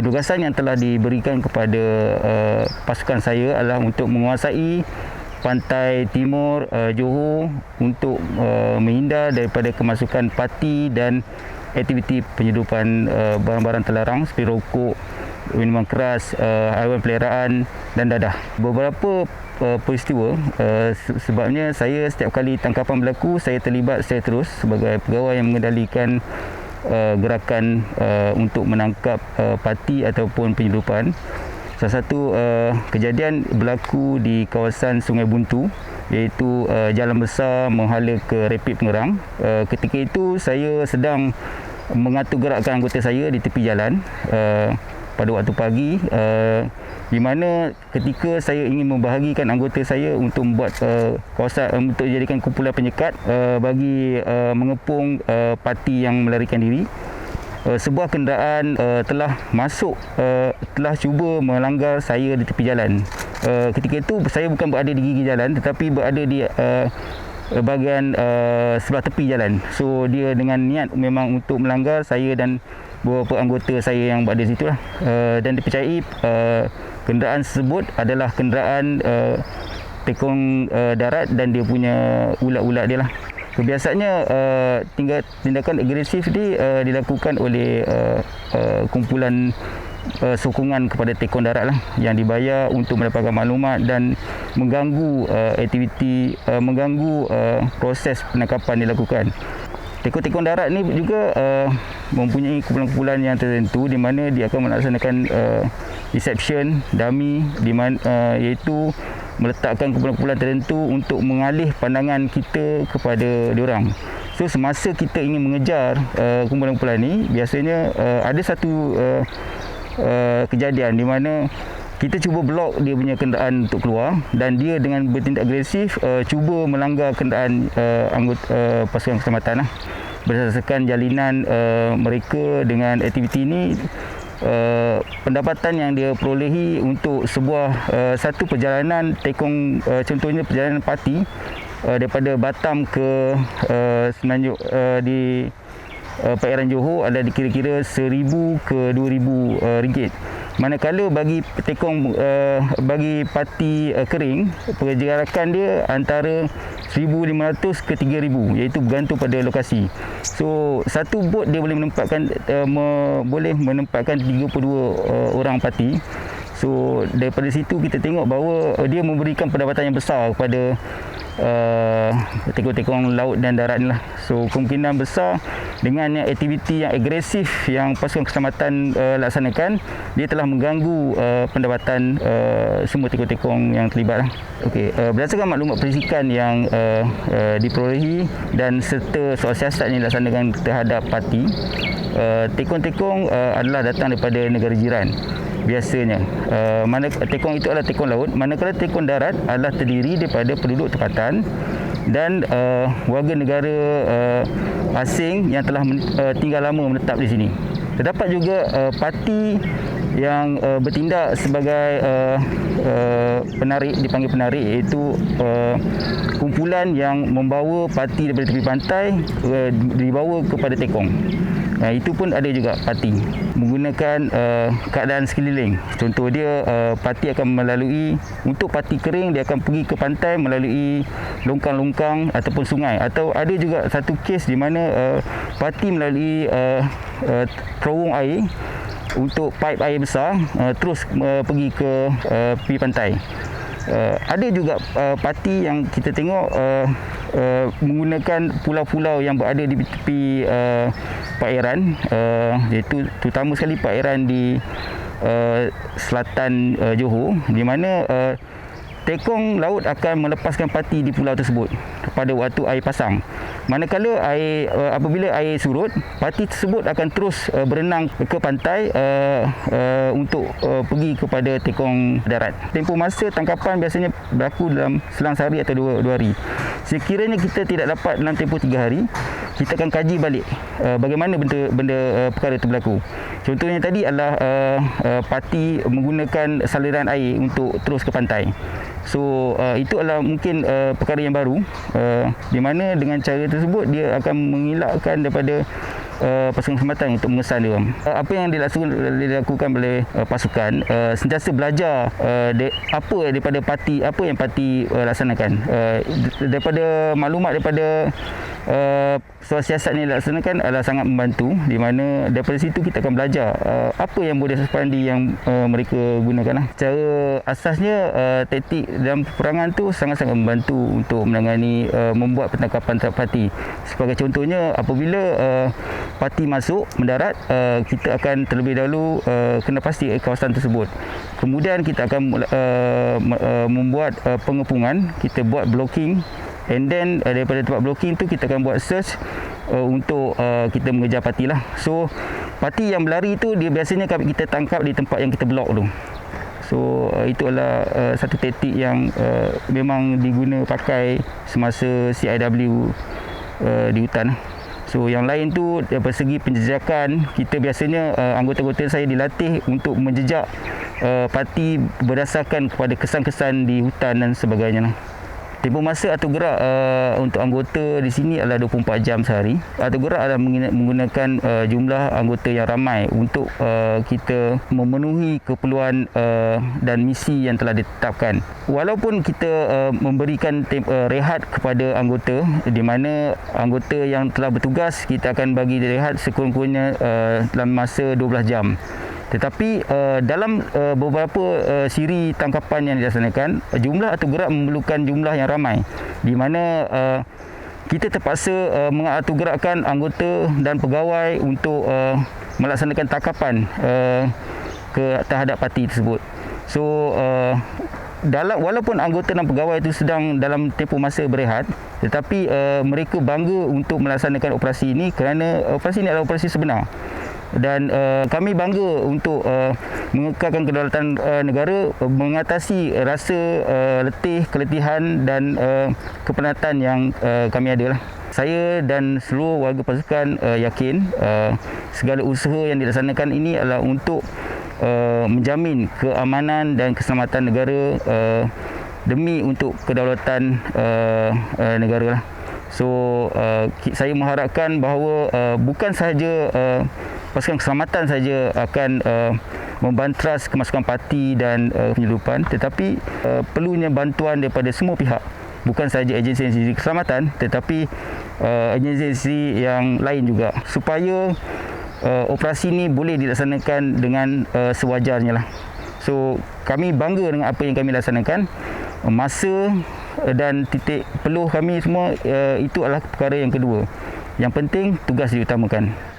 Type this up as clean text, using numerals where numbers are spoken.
Penugasan yang telah diberikan kepada pasukan saya adalah untuk menguasai pantai timur Johor untuk menghindar daripada kemasukan parti dan aktiviti penyeludupan barang-barang terlarang seperti rokok, minuman keras, haiwan peliharaan dan dadah. Beberapa peristiwa sebabnya saya setiap kali tangkapan berlaku saya terlibat secara terus sebagai pegawai yang mengendalikan gerakan untuk menangkap parti ataupun penyeludupan. Salah satu kejadian berlaku di kawasan Sungai Buntu, iaitu jalan besar menghala ke Rapid Pengerang. Ketika itu saya sedang mengatur gerakan anggota saya di tepi jalan pada waktu pagi, di mana ketika saya ingin membahagikan anggota saya untuk membuat kawasan untuk dijadikan kumpulan penyekat bagi mengepung parti yang melarikan diri, sebuah kenderaan telah cuba melanggar saya di tepi jalan. Ketika itu saya bukan berada di gigi jalan tetapi berada di bahagian sebelah tepi jalan. So dia dengan niat memang untuk melanggar saya dan beberapa anggota saya yang berada di situ lah. Dan dipercayai kenderaan tersebut adalah kenderaan tekong darat dan dia punya ulat-ulat dia lah. Kebiasaannya tindakan agresif ni dilakukan oleh kumpulan sokongan kepada tekong darat lah, yang dibayar untuk mendapatkan maklumat dan mengganggu proses penangkapan dilakukan. Tekong-tekong darat ni juga mempunyai kumpulan-kumpulan yang tertentu di mana dia akan melaksanakan deception, dummy, di mana iaitu meletakkan kumpulan-kumpulan tertentu untuk mengalih pandangan kita kepada diorang. So semasa kita ingin mengejar kumpulan-kumpulan ni, biasanya ada satu kejadian di mana kita cuba blok dia punya kenderaan untuk keluar dan dia dengan bertindak agresif cuba melanggar kenderaan anggota pasukan keselamatan lah. Berdasarkan jalinan mereka dengan aktiviti ini, pendapatan yang dia perolehi untuk sebuah satu perjalanan tekong, contohnya perjalanan parti daripada Batam ke Semenanjung di perairan Johor ada kira-kira 1,000 ke 2,000 ringgit. Manakala bagi tekong bagi parti kering, pergerakan dia antara 1,500 ke 3,000, iaitu bergantung pada lokasi. So satu bot dia boleh menempatkan 32 orang parti. So daripada situ kita tengok bahawa dia memberikan pendapatan yang besar kepada tekong-tekong laut dan darat ni lah. So kemungkinan besar dengan aktiviti yang agresif yang pasukan keselamatan laksanakan, dia telah mengganggu pendapatan semua tekong-tekong yang terlibat lah. Okey, berdasarkan maklumat perisikan yang diperolehi dan serta soal siasat yang dilaksanakan terhadap parti, tekong-tekong adalah datang daripada negara jiran. Biasanya tekong itu adalah tekong laut, manakala tekong darat adalah terdiri daripada penduduk tempatan dan warga negara asing yang telah tinggal lama menetap di sini. Terdapat juga parti yang bertindak sebagai penarik, dipanggil penarik, iaitu kumpulan yang membawa parti daripada tepi pantai dibawa kepada tekong. Itu pun ada juga parti menggunakan keadaan sekeliling. Contoh dia, parti akan melalui, untuk parti kering dia akan pergi ke pantai melalui longkang-longkang ataupun sungai, atau ada juga satu kes di mana parti melalui terowong air untuk pipe air besar terus pergi ke tepi pantai. Ada juga parti yang kita tengok menggunakan pulau-pulau yang berada di tepi perairan, iaitu terutama sekali perairan di selatan Johor, di mana tekong laut akan melepaskan parti di pulau tersebut pada waktu air pasang. Manakala apabila air surut, parti tersebut akan terus berenang ke pantai untuk pergi kepada tekong darat. Tempoh masa tangkapan biasanya berlaku dalam selang sehari atau dua hari. Sekiranya kita tidak dapat dalam tempoh 3 hari, kita akan kaji balik bagaimana benda perkara itu berlaku. Contohnya tadi adalah parti menggunakan saliran air untuk terus ke pantai. So itu adalah mungkin perkara yang baru, di mana dengan cara tersebut dia akan mengelakkan daripada pasukan keselamatan untuk mengesan dia. Apa yang dilakukan oleh pasukan, sentiasa belajar apa daripada parti, apa yang parti laksanakan. Daripada maklumat daripada soal siasat ni dilaksanakan adalah sangat membantu, di mana daripada situ kita akan belajar apa yang modus operandi yang mereka gunakan. Secara asasnya taktik dalam peperangan tu sangat-sangat membantu untuk menangani membuat penangkapan terhadap parti. Sebagai contohnya, apabila parti masuk mendarat, kita akan terlebih dahulu kena pasti kawasan tersebut. Kemudian kita akan membuat pengepungan, kita buat blocking, and then daripada tempat blocking tu kita akan buat search untuk kita mengejar parti lah. So parti yang berlari tu dia biasanya kita tangkap di tempat yang kita block tu. So itu adalah satu taktik yang memang diguna pakai semasa CIW di hutan. So yang lain tu dari segi penjejakan, kita biasanya anggota-anggota saya dilatih untuk menjejak parti berdasarkan kepada kesan-kesan di hutan dan sebagainya. Tempoh masa atur gerak untuk anggota di sini adalah 24 jam sehari. Atur gerak adalah menggunakan jumlah anggota yang ramai untuk kita memenuhi keperluan dan misi yang telah ditetapkan. Walaupun kita memberikan rehat kepada anggota, di mana anggota yang telah bertugas kita akan bagi rehat sekurang-kurangnya dalam masa 12 jam. Tetapi dalam beberapa siri tangkapan yang dilaksanakan, jumlah atur gerak memerlukan jumlah yang ramai, di mana kita terpaksa mengatur gerakkan anggota dan pegawai untuk melaksanakan tangkapan terhadap parti tersebut. So walaupun anggota dan pegawai itu sedang dalam tempoh masa berehat, tetapi mereka bangga untuk melaksanakan operasi ini kerana operasi ini adalah operasi sebenar. Dan kami bangga untuk mengekalkan kedaulatan negara, mengatasi rasa letih, keletihan dan kepenatan yang kami ada lah. Saya dan seluruh warga pasukan yakin segala usaha yang dilaksanakan ini adalah untuk menjamin keamanan dan keselamatan negara demi untuk kedaulatan negara lah. So saya mengharapkan bahawa bukan sahaja pasukan keselamatan saja akan membantras kemasukan parti dan penyeludupan, tetapi perlunya bantuan daripada semua pihak, bukan sahaja agensi-agensi keselamatan tetapi agensi yang lain juga, supaya operasi ini boleh dilaksanakan dengan sewajarnya lah. So kami bangga dengan apa yang kami laksanakan. Masa dan titik peluh kami semua itu adalah perkara yang kedua. Yang penting tugas diutamakan.